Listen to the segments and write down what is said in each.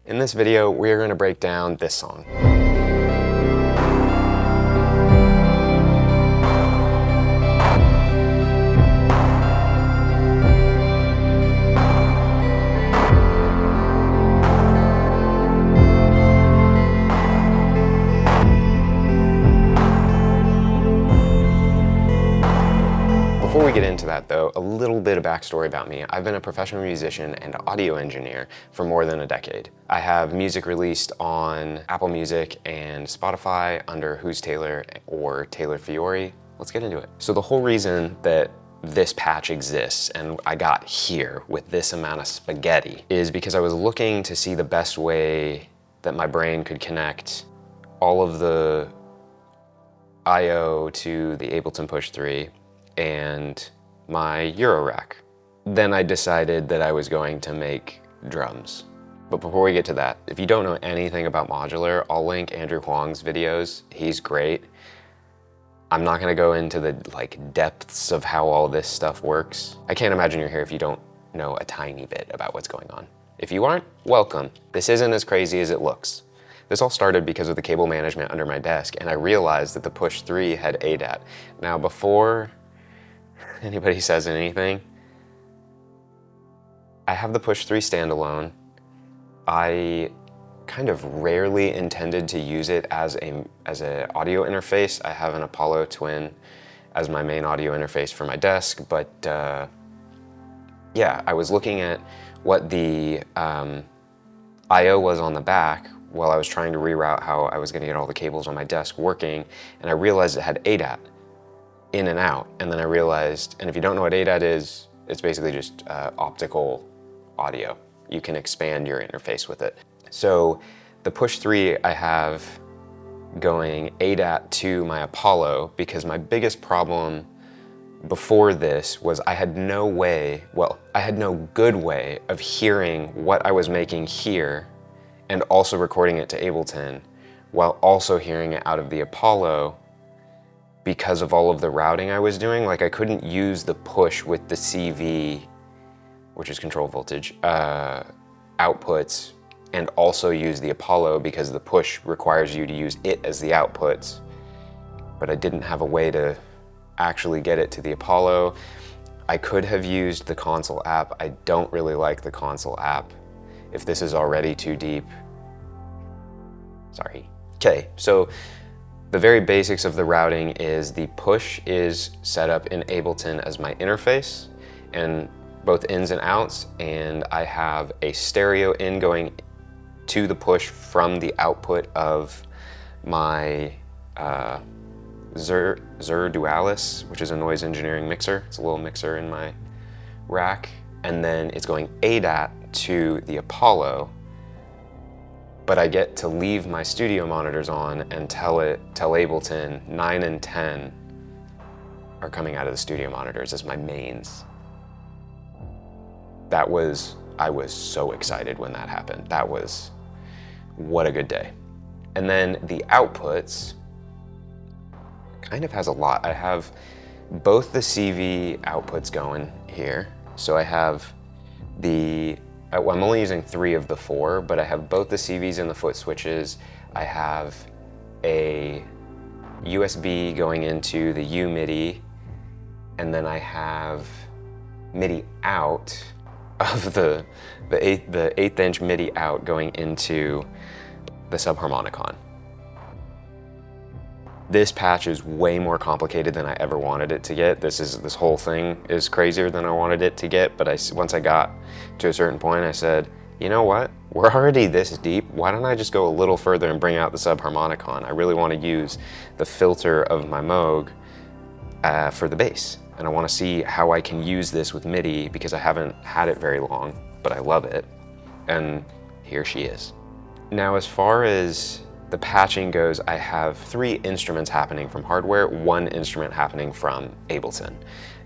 In this video, we are going to break down this song. Before we get into that though, a little bit of backstory about me. I've been a professional musician and audio engineer for more than a decade. I have music released on Apple Music and Spotify under Who's Taylor or Taylor Fiore. Let's get into it. So the whole reason that this patch exists and I got here with this amount of spaghetti is because I was looking to see the best way that my brain could connect all of the I/O to the Ableton Push 3 and my eurorack. Then I decided that I was going to make drums. But before we get to that, if you don't know anything about modular, I'll link Andrew Huang's videos. He's great. I'm not gonna go into the depths of how all this stuff works. I can't imagine you're here if you don't know a tiny bit about what's going on. If you aren't, welcome. This isn't as crazy as it looks. This all started because of the cable management under my desk, and I realized that the Push 3 had ADAT. Now, before anybody says anything, I have the Push 3 standalone. I kind of rarely intended to use it as an audio interface. I have an Apollo Twin as my main audio interface for my desk, but yeah, I was looking at what the I/O was on the back while I was trying to reroute how I was gonna get all the cables on my desk working, and I realized it had ADAT. In and out, and then I realized, and if you don't know what ADAT is, it's basically just optical audio. You can expand your interface with it. So the Push 3 I have going ADAT to my Apollo because my biggest problem before this was I had no good way of hearing what I was making here and also recording it to Ableton while also hearing it out of the Apollo because of all of the routing I was doing. Like, I couldn't use the Push with the CV, which is control voltage, outputs, and also use the Apollo because the Push requires you to use it as the outputs. But I didn't have a way to actually get it to the Apollo. I could have used the console app. I don't really like the console app. If this is already too deep, sorry. Okay, so the very basics of the routing is the Push is set up in Ableton as my interface and both ins and outs, and I have a stereo in going to the Push from the output of my Xer Dualis, which is a noise engineering mixer. It's a little mixer in my rack, and then it's going ADAT to the Apollo, but I get to leave my studio monitors on and tell Ableton 9 and 10 are coming out of the studio monitors as my mains. I was so excited when that happened. What a good day. And then the outputs kind of has a lot. I have both the CV outputs going here. So I have I'm only using 3 of the 4, but I have both the CVs and the foot switches. I have a USB going into the uMidi, and then I have MIDI out of the 1/8" MIDI out going into the Subharmonicon. This patch is way more complicated than I ever wanted it to get. This whole thing is crazier than I wanted it to get, but once I got to a certain point, I said, you know what? We're already this deep. Why don't I just go a little further and bring out the Subharmonicon? I really want to use the filter of my Moog for the bass, and I want to see how I can use this with MIDI because I haven't had it very long, but I love it, and here she is. Now, as far as the patching goes, I have 3 instruments happening from hardware, 1 instrument happening from Ableton.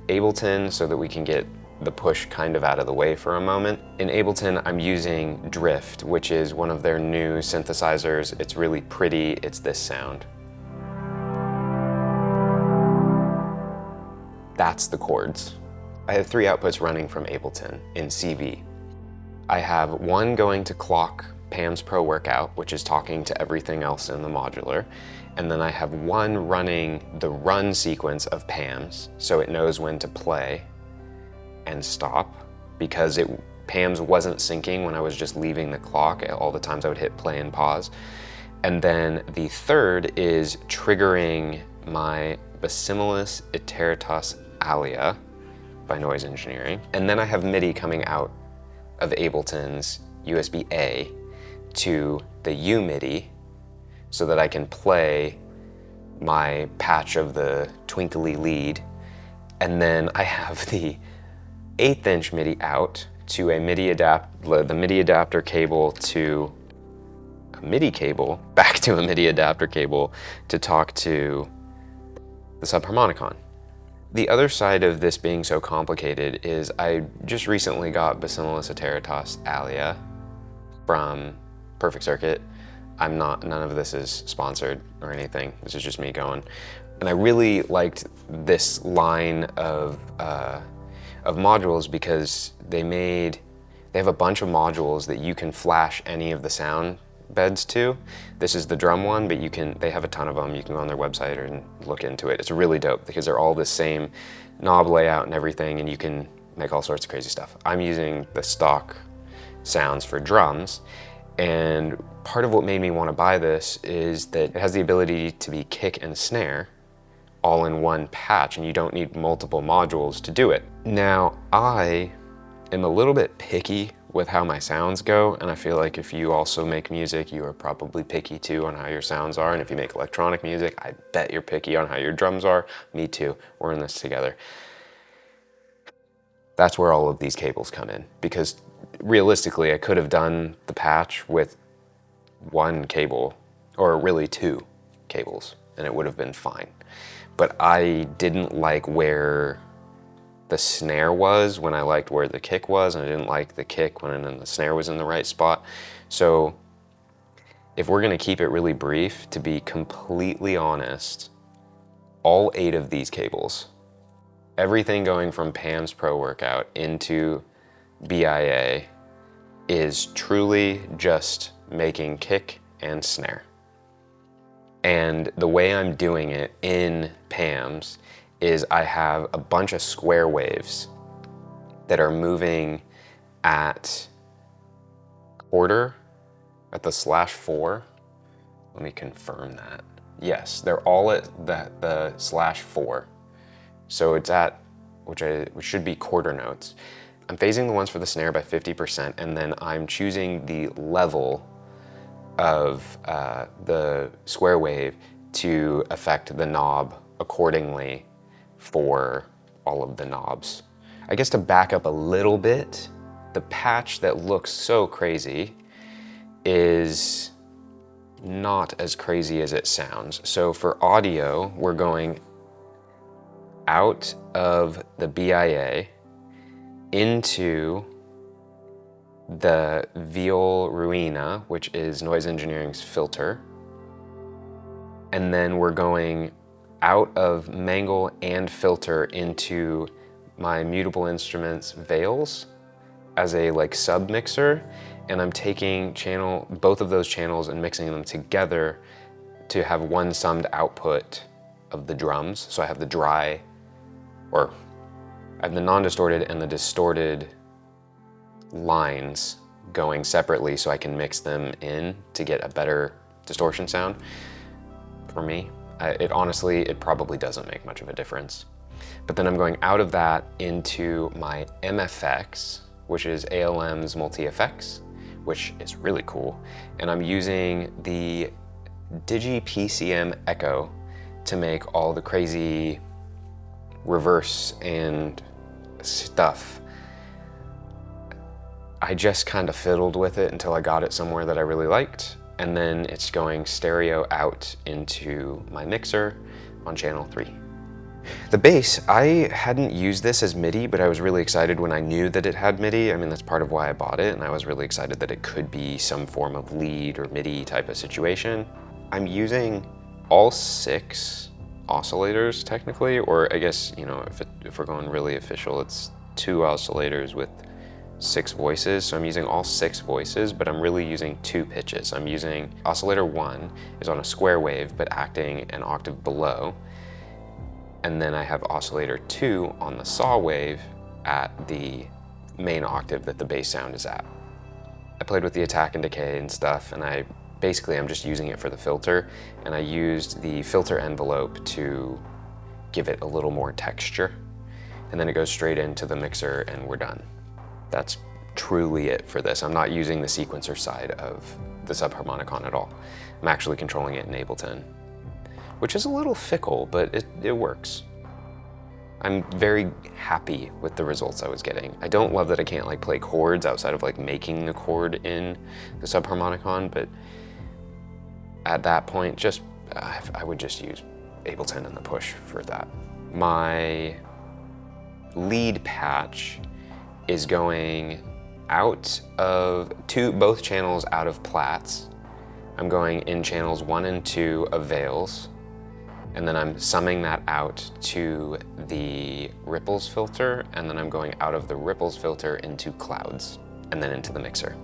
Ableton, so that we can get the Push kind of out of the way for a moment. In Ableton, I'm using Drift, which is one of their new synthesizers. It's really pretty. It's this sound. That's the chords. I have 3 outputs running from Ableton in CV. I have one going to clock Pams Pro Workout, which is talking to everything else in the modular. And then I have one running the run sequence of Pams, so it knows when to play and stop, because Pams wasn't syncing when I was just leaving the clock. All the times I would hit play and pause. And then the third is triggering my Basimilus Iterates Alia by Noise Engineering. And then I have MIDI coming out of Ableton's USB-A to the uMidi so that I can play my patch of the twinkly lead. And then I have the 1/8 inch MIDI out to a the MIDI adapter cable to a MIDI cable, back to a MIDI adapter cable to talk to the Subharmonicon. The other side of this being so complicated is I just recently got Basimilus Iterates Alia from Perfect Circuit. None of this is sponsored or anything. This is just me going. And I really liked this line of modules because they have a bunch of modules that you can flash any of the sound beds to. This is the drum one, but they have a ton of them. You can go on their website and look into it. It's really dope because they're all the same knob layout and everything, and you can make all sorts of crazy stuff. I'm using the stock sounds for drums, and part of what made me want to buy this is that it has the ability to be kick and snare all in one patch, and you don't need multiple modules to do it. Now, I am a little bit picky with how my sounds go, and I feel like if you also make music, you are probably picky too on how your sounds are, and if you make electronic music, I bet you're picky on how your drums are. Me too. We're in this together. That's where all of these cables come in, because realistically, I could have done the patch with one cable, or really two cables, and it would have been fine. But I didn't like where the snare was when I liked where the kick was, and I didn't like the kick when the snare was in the right spot. So if we're gonna keep it really brief, to be completely honest, all 8 of these cables, everything going from Pams Pro Workout into BIA, is truly just making kick and snare. And the way I'm doing it in Pams is I have a bunch of square waves that are moving at quarter, at the /4. Let me confirm that. Yes, they're all at the /4. So it's at, which should be quarter notes. I'm phasing the ones for the snare by 50%, and then I'm choosing the level of the square wave to affect the knob accordingly for all of the knobs. I guess to back up a little bit, the patch that looks so crazy is not as crazy as it sounds. So for audio, we're going out of the BIA into the Viol Ruina, which is Noise Engineering's filter. And then we're going out of Mangle and filter into my Mutable Instruments Veils as a sub mixer, and I'm taking both of those channels and mixing them together to have one summed output of the drums. So I have I have the non-distorted and the distorted lines going separately so I can mix them in to get a better distortion sound for me. It probably doesn't make much of a difference. But then I'm going out of that into my MFX, which is ALM's multi-effects, which is really cool. And I'm using the Digi-PCM Echo to make all the crazy reverse and stuff. I just kind of fiddled with it until I got it somewhere that I really liked. And then it's going stereo out into my mixer on channel 3. The bass, I hadn't used this as MIDI, but I was really excited when I knew that it had MIDI. I mean, that's part of why I bought it, and I was really excited that it could be some form of lead or MIDI type of situation. I'm using all 6 oscillators technically, or I guess, if we're going really official, it's 2 oscillators with 6 voices, so I'm using all 6 voices, but I'm really using 2 pitches. I'm using oscillator 1 is on a square wave, but acting an octave below. And then I have oscillator 2 on the saw wave at the main octave that the bass sound is at. I played with the attack and decay and stuff, and I'm just using it for the filter, and I used the filter envelope to give it a little more texture. And then it goes straight into the mixer and we're done. That's truly it for this. I'm not using the sequencer side of the Subharmonicon at all. I'm actually controlling it in Ableton, which is a little fickle, but it works. I'm very happy with the results I was getting. I don't love that I can't like play chords outside of like making the chord in the Subharmonicon, but at that point, I would just use Ableton and the Push for that. My lead patch is going out of both channels out of Plaits. I'm going in channels 1 and 2 of Viol's, and then I'm summing that out to the ripples filter, and then I'm going out of the ripples filter into clouds, and then into the mixer.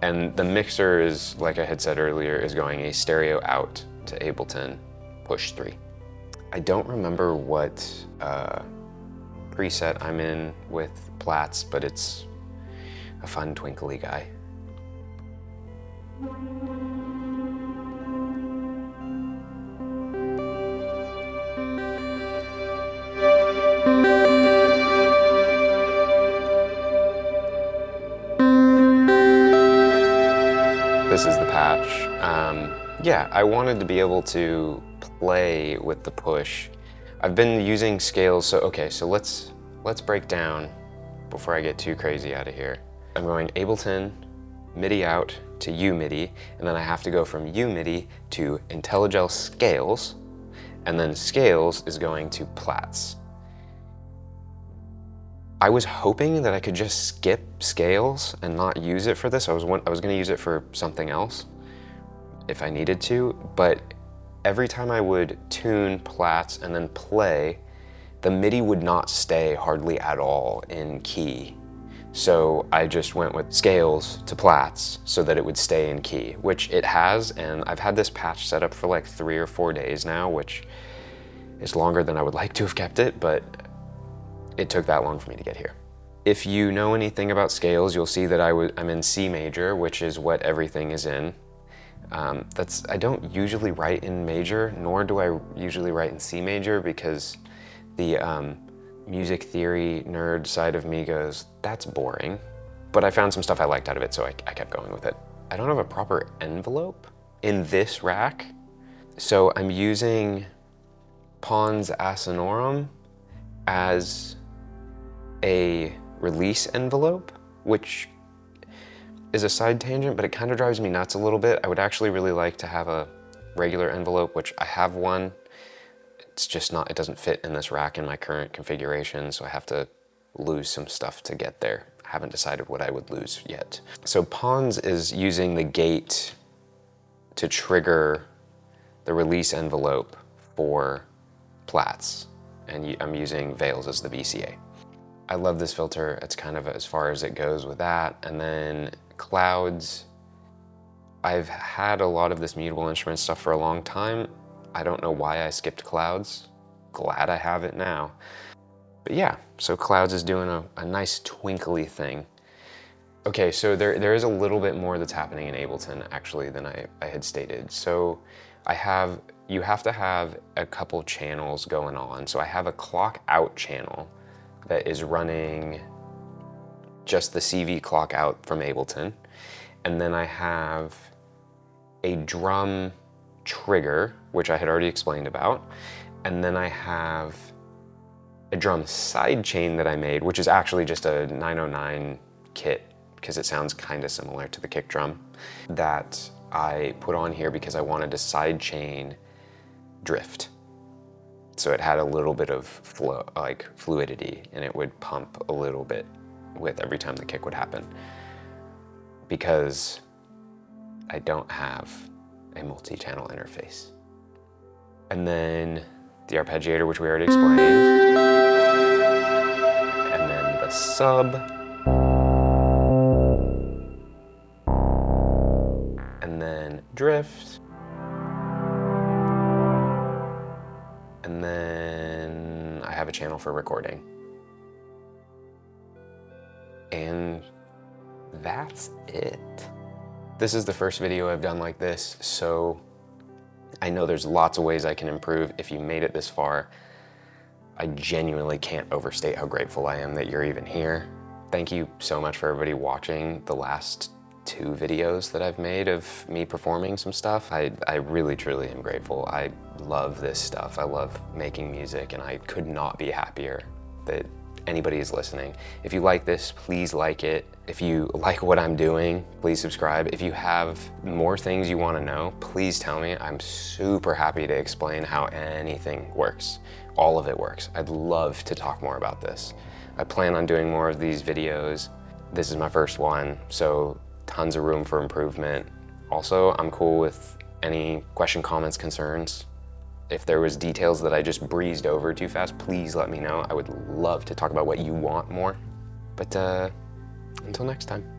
And the mixer is, like I had said earlier, is going a stereo out to Ableton Push 3. I don't remember what preset I'm in with Plaits, but it's a fun twinkly guy. This is the patch. Yeah, I wanted to be able to play with the Push. I've been using scales, so okay, so let's break down before I get too crazy out of here. I'm going Ableton, MIDI out to uMidi, and then I have to go from uMidi to Intellijel scales, and then scales is going to Plaits. I was hoping that I could just skip scales and not use it for this. I was gonna use it for something else if I needed to, but every time I would tune Plaits and then play, the MIDI would not stay hardly at all in key. So I just went with scales to Plaits so that it would stay in key, which it has, and I've had this patch set up for like 3 or 4 days now, which is longer than I would like to have kept it, but it took that long for me to get here. If you know anything about scales, you'll see that I'm in C major, which is what everything is in. I don't usually write in major, nor do I usually write in C major, because the music theory nerd side of me goes, that's boring. But I found some stuff I liked out of it, so I kept going with it. I don't have a proper envelope in this rack, so I'm using Pons Asinorum as a release envelope, which is a side tangent, but it kind of drives me nuts a little bit. I would actually really like to have a regular envelope, which I have one. It's just not, it doesn't fit in this rack in my current configuration, so I have to lose some stuff to get there. I haven't decided what I would lose yet. So Pons is using the gate to trigger the release envelope for Plaits, and I'm using Viol's as the VCA. I love this filter. It's kind of as far as it goes with that. And then clouds. I've had a lot of this mutable instrument stuff for a long time. I don't know why I skipped clouds. Glad I have it now. But yeah, so clouds is doing a nice twinkly thing. Okay, so there is a little bit more that's happening in Ableton actually than I had stated. So you have to have a couple channels going on. So I have a clock out channel that is running just the CV clock out from Ableton. And then I have a drum trigger, which I had already explained about. And then I have a drum sidechain that I made, which is actually just a 909 kit, because it sounds kind of similar to the kick drum, that I put on here because I wanted to sidechain drift. So it had a little bit of flow, like fluidity, and it would pump a little bit with every time the kick would happen, because I don't have a multi-channel interface. And then the arpeggiator, which we already explained, and then the sub, drift. And then I have a channel for recording. And that's it. This is the first video I've done like this, so I know there's lots of ways I can improve. If you made it this far, I genuinely can't overstate how grateful I am that you're even here. Thank you so much for everybody watching the last 2 videos that I've made of me performing some stuff. I really, truly am grateful. I love this stuff. I love making music, and I could not be happier that anybody is listening. If you like this, please like it. If you like what I'm doing, please subscribe. If you have more things you want to know, please tell me. I'm super happy to explain how anything works. All of it works. I'd love to talk more about this. I plan on doing more of these videos. This is my first one, so tons of room for improvement. Also, I'm cool with any question, comments, concerns. If there was details that I just breezed over too fast, please let me know. I would love to talk about what you want more. But until next time.